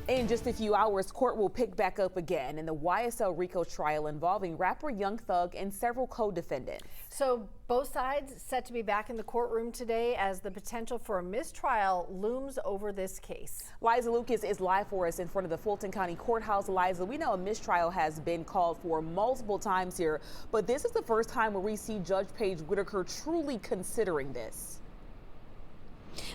In just a few hours, court will pick back up again in the YSL RICO trial involving rapper Young Thug and several co-defendants. So both sides set to be back in the courtroom today as the potential for a mistrial looms over this case. Liza Lucas is live for us in front of the Fulton County Courthouse. Liza, we know a mistrial has been called for multiple times here, but this is the first time where we see Judge Paige Whitaker truly considering this.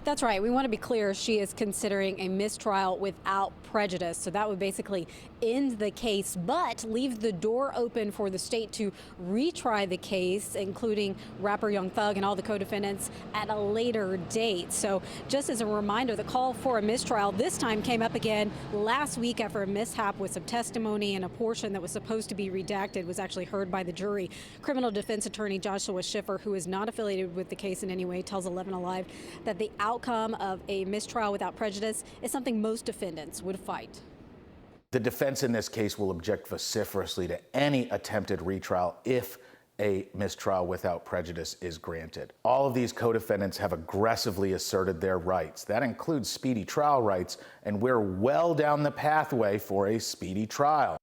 That's right. We want to be clear. She is considering a mistrial without prejudice. So that would basically end the case, but leave the door open for the state to retry the case, including rapper Young Thug and all the co-defendants at a later date. So just as a reminder, the call for a mistrial this time came up again last week after a mishap with some testimony, and a portion that was supposed to be redacted was actually heard by the jury. Criminal defense attorney Joshua Schiffer, who is not affiliated with the case in any way, tells 11 Alive that the outcome of a mistrial without prejudice is something most defendants would fight. The defense in this case will object vociferously to any attempted retrial if a mistrial without prejudice is granted. All of these co-defendants have aggressively asserted their rights. That includes speedy trial rights, and we're well down the pathway for a speedy trial.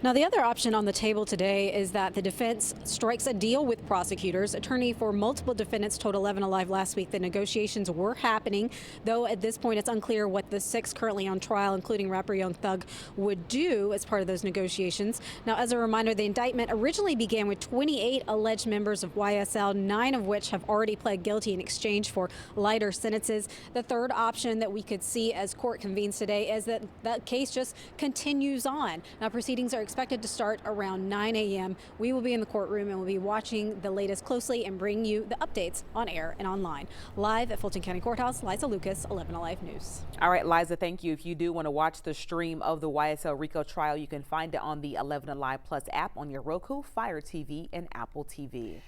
Now, the other option on the table today is that the defense strikes a deal with prosecutors. Attorney for multiple defendants told 11 Alive last week that negotiations were happening, though at this point it's unclear what the 6 currently on trial, including rapper Young Thug, would do as part of those negotiations. Now, as a reminder, the indictment originally began with 28 alleged members of YSL, 9 of which have already pled guilty in exchange for lighter sentences. The third option that we could see as court convenes today is that that case just continues on. Now, proceedings are expected to start around 9 a.m. We will be in the courtroom and we'll be watching the latest closely and bring you the updates on air and online. Live at Fulton County Courthouse, Liza Lucas, 11 Alive News. All right, Liza, thank you. If you do want to watch the stream of the YSL RICO trial, you can find it on the 11 Alive Plus app on your Roku, Fire TV, and Apple TV.